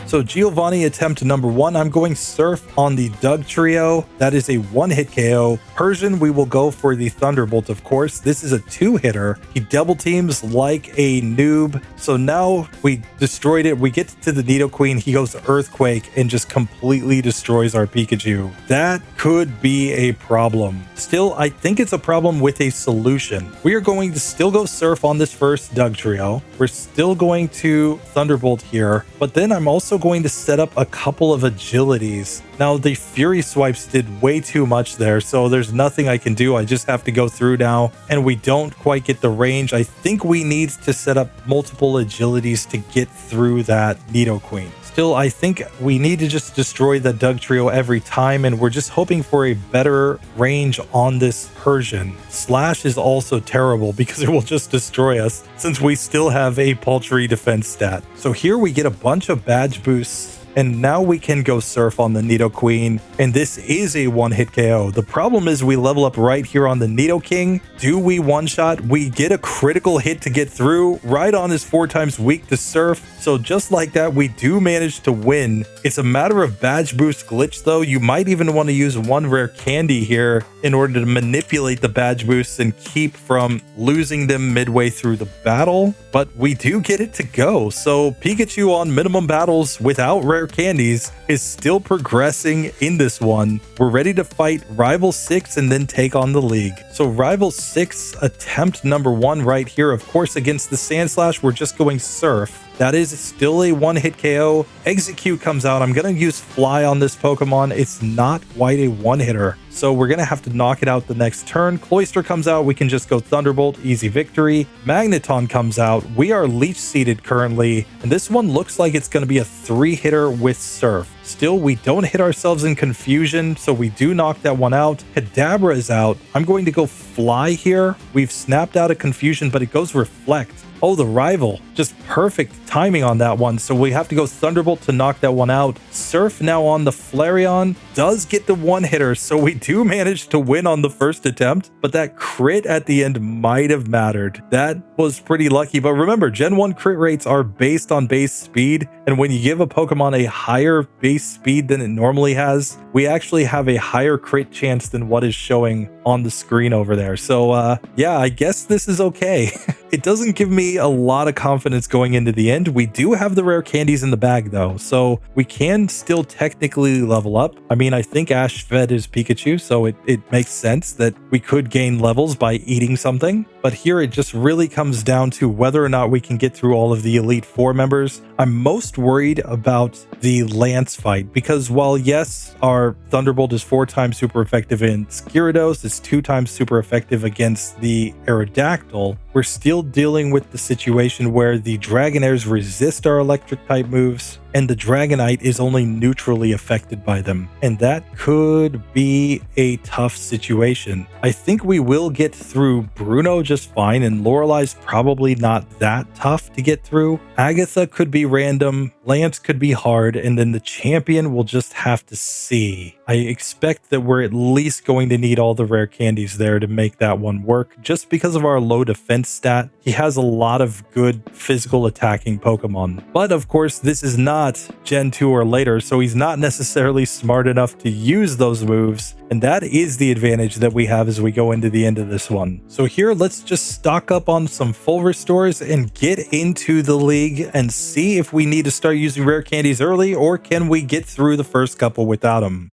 So Giovanni attempt number 1, I'm going Surf on the Doug Trio. That is a 1-hit KO. Persian, we will go for the Thunderbolt, of course. This is a 2-hitter. He double teams like a noob. So now we destroyed it. We get to the Nidoqueen. He goes Earthquake and just completely destroys our Pikachu. That could be a problem. Still, I think it's a problem with a solution. We are going to still go Surf on this first Doug Trio. We're still going to Thunderbolt here, but then I'm also going to set up a couple of agilities Now, the Fury swipes did way too much there, so there's nothing I can do. I just have to go through now, and we don't quite get the range. I think we need to set up multiple agilities to get through that Nidoqueen. Still, I think we need to just destroy the Dugtrio every time, and we're just hoping for a better range on this Persian. Slash is also terrible because it will just destroy us since we still have a paltry defense stat. So here we get a bunch of badge boosts, and now we can go surf on the Nidoqueen, and this is a one-hit KO. The problem is we level up right here on the Nidoking. Do we one-shot? We get a critical hit to get through. Rhydon is 4 times weak to surf, so just like that, we do manage to win. It's a matter of badge boost glitch though. You might even want to use one rare candy here in order to manipulate the badge boosts and keep from losing them midway through the battle, but we do get it to go. So Pikachu on minimum battles without rare candies is still progressing in this one. We're ready to fight Rival 6 and then take on the League. So Rival 6 attempt number 1 right here. Of course, against the Sandslash, we're just going Surf. That is still a one-hit KO. Execute comes out. I'm going to use Fly on this Pokemon. It's not quite a one-hitter, so we're going to have to knock it out the next turn. Cloyster comes out. We can just go Thunderbolt. Easy victory. Magneton comes out. We are Leech seeded currently, and this one looks like it's going to be a 3-hitter with Surf. Still, we don't hit ourselves in Confusion, so we do knock that one out. Kadabra is out. I'm going to go Fly here. We've snapped out of Confusion, but it goes Reflect. Oh, the Rival. Just perfect timing on that one. So we have to go Thunderbolt to knock that one out. Surf now on the Flareon does get the one-hitter, so we do manage to win on the first attempt, but that crit at the end might have mattered. That was pretty lucky, but remember, Gen 1 crit rates are based on base speed, and when you give a Pokemon a higher base speed than it normally has, we actually have a higher crit chance than what is showing on the screen over there. So yeah, I guess this is okay. It doesn't give me a lot of confidence going into the end. We do have the rare candies in the bag though, so we can still technically level up. I mean, I think Ash fed his Pikachu, so it makes sense that we could gain levels by eating something. But here it just really comes down to whether or not we can get through all of the Elite Four members. I'm most worried about the Lance fight because while yes, our Thunderbolt is 4 times super effective in Gyarados, it's 2 times super effective against the Aerodactyl, we're still dealing with the situation where the Dragonairs resist our electric type moves and the Dragonite is only neutrally affected by them. And that could be a tough situation. I think we will get through Bruno just fine, and Lorelai's probably not that tough to get through. Agatha could be random, Lance could be hard, and then the champion will just have to see. I expect that we're at least going to need all the rare candies there to make that one work, just because of our low defense stat. He has a lot of good physical attacking Pokemon. But of course, this is not Gen 2 or later, so he's not necessarily smart enough to use those moves, and that is the advantage that we have as we go into the end of this one. So here, let's just stock up on some full restores and get into the league and see if we need to start using rare candies early, or can we get through the first couple without them.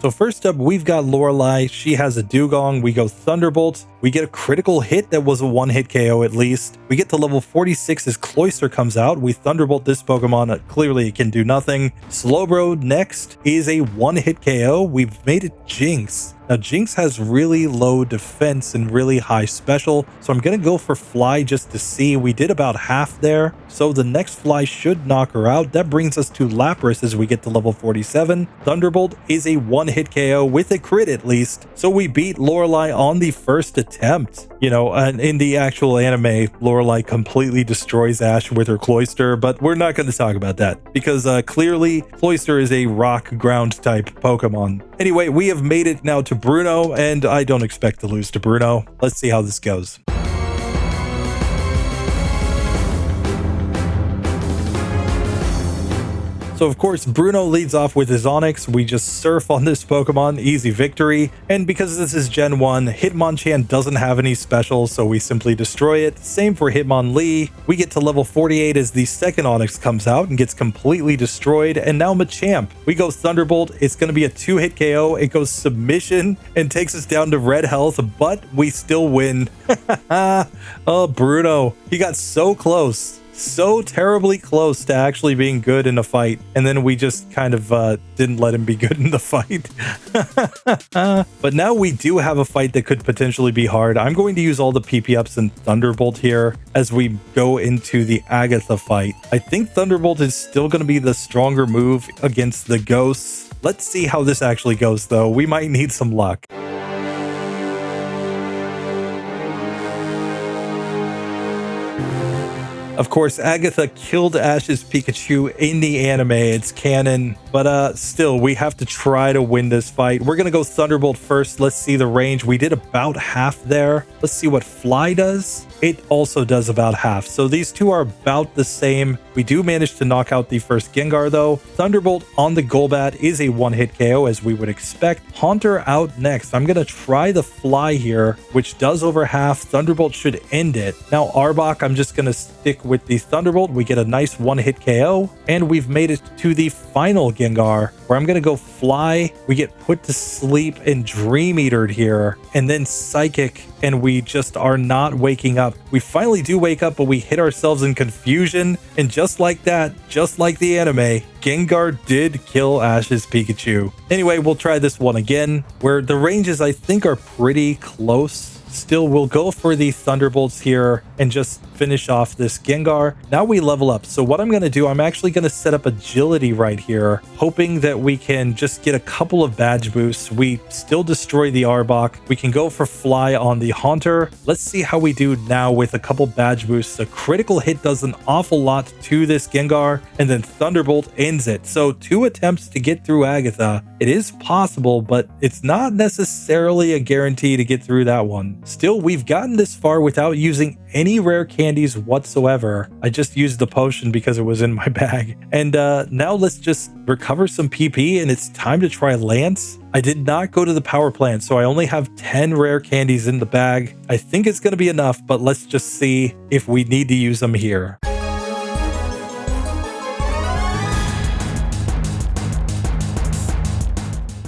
So first up, we've got Lorelai. She has a Dugong. We go Thunderbolt. We get a critical hit that was a one-hit KO at least. We get to level 46 as Cloyster comes out. We Thunderbolt this Pokemon. Clearly, it can do nothing. Slowbro next is a one-hit KO. We've made it Jinx. Now, Jinx has really low defense and really high special, so I'm going to go for Fly just to see. We did about half there, so the next Fly should knock her out. That brings us to Lapras as we get to level 47. Thunderbolt is a one-hit KO with a crit at least, so we beat Lorelai on the first attempt. You know, and in the actual anime, Lorelai completely destroys Ash with her Cloyster, but we're not going to talk about that because clearly Cloyster is a rock ground type Pokemon. Anyway, we have made it now to Bruno, and I don't expect to lose to Bruno. Let's see how this goes. So of course, Bruno leads off with his Onix. We just surf on this Pokemon, easy victory. And because this is Gen 1, Hitmonchan doesn't have any specials, so we simply destroy it. Same for Hitmonlee. We get to level 48 as the second Onix comes out and gets completely destroyed. And now Machamp. We go Thunderbolt. It's going to be a 2-hit KO. It goes Submission and takes us down to red health, but we still win. Oh, Bruno. He got so close. So terribly close to actually being good in a fight, and then we just kind of didn't let him be good in the fight. But now we do have a fight that could potentially be hard. I'm going to use all the PP ups and Thunderbolt here as we go into the Agatha fight. I think Thunderbolt is still going to be the stronger move against the ghosts. Let's see how this actually goes, though. We might need some luck. Of course, Agatha killed Ash's Pikachu in the anime. It's canon, but still, we have to try to win this fight. We're gonna go Thunderbolt first. Let's see the range. We did about half there. Let's see what Fly does. It also does about half. So these two are about the same. We do manage to knock out the first Gengar, though. Thunderbolt on the Golbat is a one-hit KO, as we would expect. Haunter out next. I'm gonna try the Fly here, which does over half. Thunderbolt should end it. Now Arbok, I'm just gonna stick with the Thunderbolt. We get a nice one-hit KO, and we've made it to the final Gengar, where I'm gonna go Fly. We get put to sleep and Dream Eatered here, and then Psychic, and we just are not waking up. We finally do wake up, but we hit ourselves in confusion, and just like that, just like the anime, Gengar did kill Ash's Pikachu. Anyway, we'll try this one again, where the ranges I think are pretty close. Still, we'll go for the Thunderbolts here and just finish off this Gengar. Now we level up. So what I'm going to do, I'm actually going to set up Agility right here, hoping that we can just get a couple of badge boosts. We still destroy the Arbok. We can go for Fly on the Haunter. Let's see how we do now with a couple badge boosts. A critical hit does an awful lot to this Gengar, and then Thunderbolt ends it. So 2 attempts to get through Agatha. It is possible, but it's not necessarily a guarantee to get through that one. Still, we've gotten this far without using any rare candies whatsoever. I just used the potion because it was in my bag. And now let's just recover some PP, and it's time to try Lance. I did not go to the power plant, so I only have 10 rare candies in the bag. I think it's going to be enough, but let's just see if we need to use them here.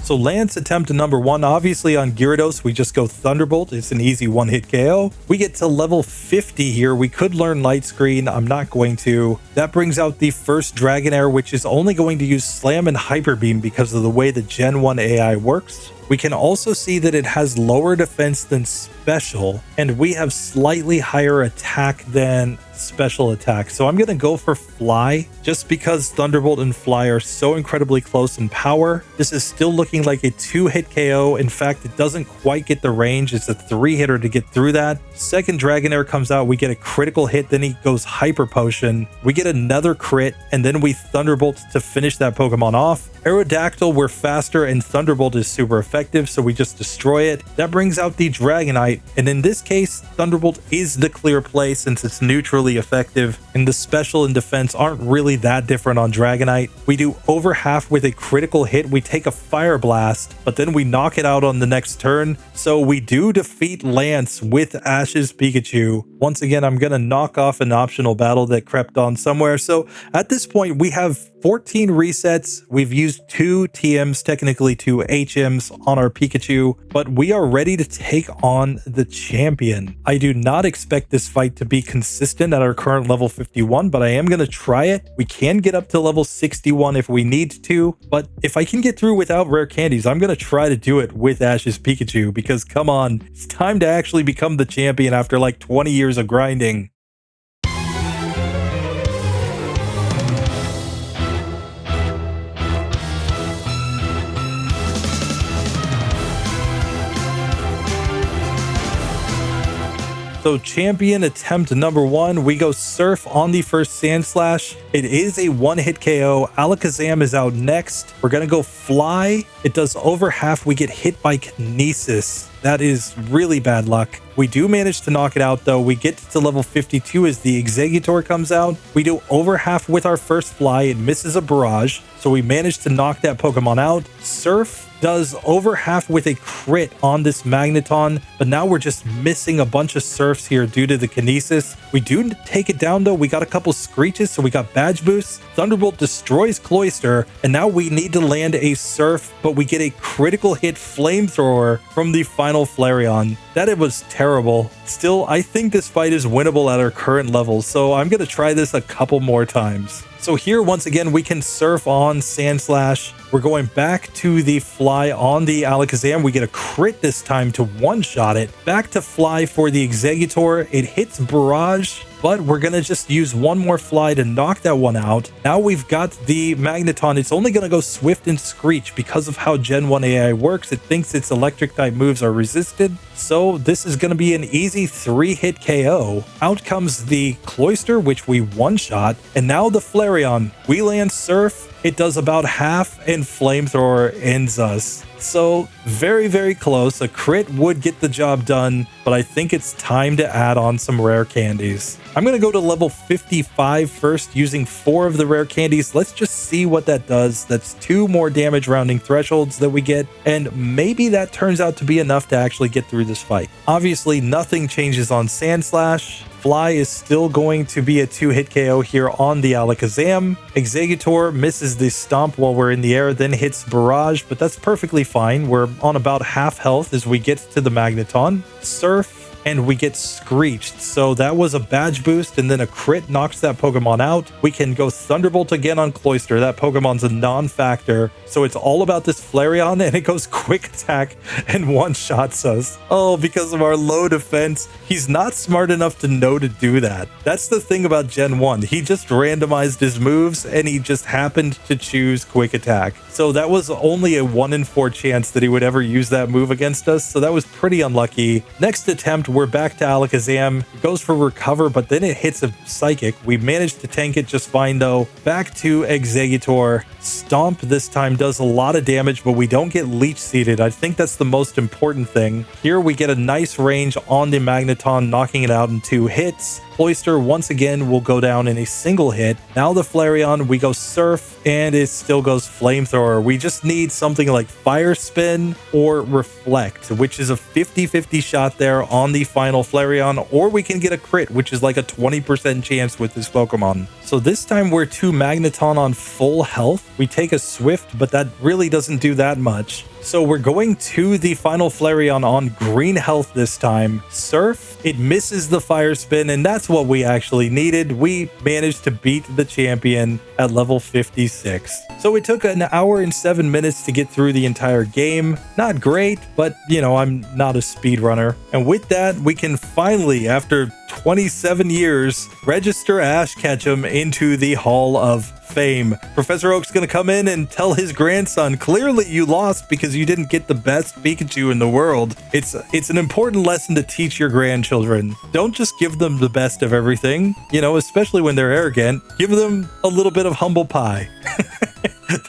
So Lance attempt number 1, obviously on Gyarados, we just go Thunderbolt. It's an easy one-hit KO. We get to level 50 here. We could learn Light Screen. I'm not going to. That brings out the first Dragonair, which is only going to use Slam and Hyper Beam because of the way the Gen 1 AI works. We can also see that it has lower defense than special, and we have slightly higher attack than special attack. So I'm going to go for Fly, just because Thunderbolt and Fly are so incredibly close in power. This is still looking like a 2-hit KO. In fact, it doesn't quite get the range. It's a 3-hitter to get through that. Second Dragonair comes out, we get a critical hit, then he goes Hyper Potion. We get another crit, and then we Thunderbolt to finish that Pokemon off. Aerodactyl, we're faster, and Thunderbolt is super effective, so we just destroy it. That brings out the Dragonite, and in this case, Thunderbolt is the clear play since it's neutrally effective, and the special and defense aren't really that different on Dragonite. We do over half with a critical hit. We take a Fire Blast, but then we knock it out on the next turn, so we do defeat Lance with Ash's Pikachu. Once again, I'm going to knock off an optional battle that crept on somewhere, so at this point, we have 14 resets. We've used 2 TMs, technically 2 HMs on our Pikachu, but we are ready to take on the champion. I do not expect this fight to be consistent at our current level 51, but I am going to try it. We can get up to level 61 if we need to, but if I can get through without rare candies, I'm going to try to do it with Ash's Pikachu, because come on, it's time to actually become the champion after like 20 years of grinding. So champion attempt number 1, we go Surf on the first Sand Slash. It is a 1-hit KO. Alakazam is out next. We're going to go Fly. It does over half. We get hit by Kinesis. That is really bad luck. We do manage to knock it out though. We get to level 52 as the Exeggutor comes out. We do over half with our first Fly. It misses a Barrage, so we manage to knock that Pokemon out. Surf does over half with a crit on this Magneton, but now we're just missing a bunch of surfs here due to the kinesis. We do take it down though. We got a couple screeches, so we got badge boosts. Thunderbolt destroys Cloyster, and now we need to land a surf, but we get a critical hit flamethrower from the final Flareon. That was terrible. Still, I think this fight is winnable at our current level, so I'm going to try this a couple more times. So here, once again, we can surf on Sandslash. We're going back to the fly on the Alakazam. We get a crit this time to one-shot it. Back to fly for the Exeggutor. It hits Barrage, but we're going to just use one more fly to knock that one out. Now we've got the Magneton. It's only going to go Swift and Screech because of how Gen 1 AI works. It thinks its electric-type moves are resisted. So this is going to be an easy 3-hit KO. Out comes the Cloyster, which we one-shot. And now the Flareon. We land Surf. It does about half, and Flamethrower ends us. So very, very close. A crit would get the job done, but I think it's time to add on some rare candies. I'm going to go to level 55 first using 4 of the rare candies. Let's just see what that does. That's 2 more damage rounding thresholds that we get, and maybe that turns out to be enough to actually get through this fight. Obviously, nothing changes on Sandslash. Fly is still going to be a 2-hit KO here on the Alakazam. Exeggutor misses the Stomp while we're in the air, then hits Barrage, but that's perfectly fine. We're on about half health as we get to the Magneton. Surf, and we get Screeched. So that was a badge boost, and then a crit knocks that Pokemon out. We can go Thunderbolt again on Cloyster. That Pokemon's a non-factor. So it's all about this Flareon, and it goes Quick Attack and one-shots us. Oh, because of our low defense. He's not smart enough to know to do that. That's the thing about Gen 1. He just randomized his moves, and he just happened to choose Quick Attack. So that was only a 1 in 4 chance that he would ever use that move against us. So that was pretty unlucky. Next attempt, we're back to Alakazam. It goes for Recover, but then it hits a Psychic. We managed to tank it just fine though. Back to Exeggutor. Stomp this time does a lot of damage, but we don't get Leech Seeded. I think that's the most important thing. Here we get a nice range on the Magneton, knocking it out in 2 hits. Cloyster once again will go down in a single hit. Now the Flareon, we go Surf, and it still goes Flamethrower. We just need something like Fire Spin or Reflect, which is a 50-50 shot there on the final Flareon, or we can get a crit, which is like a 20% chance with this Pokemon. So this time we're 2 Magneton on full health. We take a Swift, but that really doesn't do that much. So we're going to the final Flareon on green health this time. Surf, it misses the Fire Spin, and that's what we actually needed. We managed to beat the champion at level 56. So it took 1 hour and 7 minutes to get through the entire game. Not great, but you know, I'm not a speedrunner. And with that, we can finally, after 27 years, register Ash Ketchum into the Hall of Fame. Professor Oak's gonna come in and tell his grandson, clearly you lost because you didn't get the best Pikachu in the world. It's an important lesson to teach your grandchildren. Don't just give them the best of everything, you know, especially when they're arrogant. Give them a little bit of humble pie.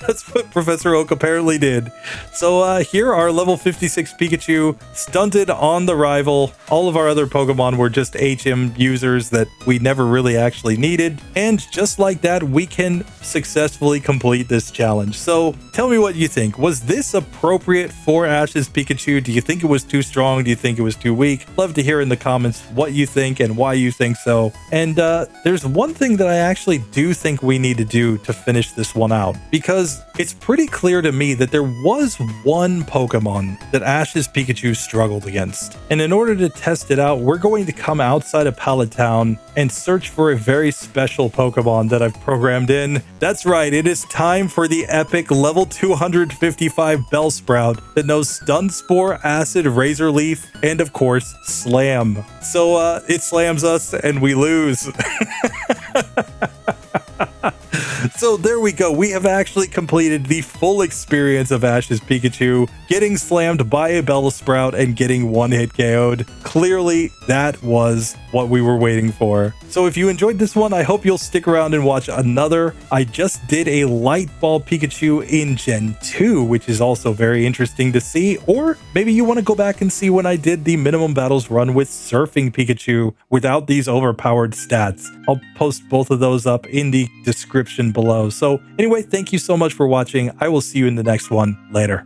That's what Professor Oak apparently did. So here our level 56 Pikachu, stunted on the rival. All of our other Pokemon were just HM users that we never really actually needed. And just like that, we can successfully complete this challenge. So tell me what you think. Was this appropriate for Ash's Pikachu? Do you think it was too strong? Do you think it was too weak? Love to hear in the comments what you think and why you think so. And there's one thing that I actually do think we need to do to finish this one out, because it's pretty clear to me that there was one Pokemon that Ash's Pikachu struggled against. And in order to test it out, we're going to come outside of Pallet Town and search for a very special Pokemon that I've programmed in. That's right, it is time for the epic level 255 Bellsprout that knows Stun Spore, Acid, Razor Leaf, and of course, Slam. So it slams us and we lose. So there we go. We have actually completed the full experience of Ash's Pikachu, getting slammed by a Bellsprout and getting one-hit KO'd. Clearly, that was what we were waiting for. So if you enjoyed this one, I hope you'll stick around and watch another. I just did a Light Ball Pikachu in Gen 2, which is also very interesting to see. Or maybe you want to go back and see when I did the Minimum Battles run with Surfing Pikachu without these overpowered stats. I'll post both of those up in the description below. So anyway, thank you so much for watching. I will see you in the next one. Later.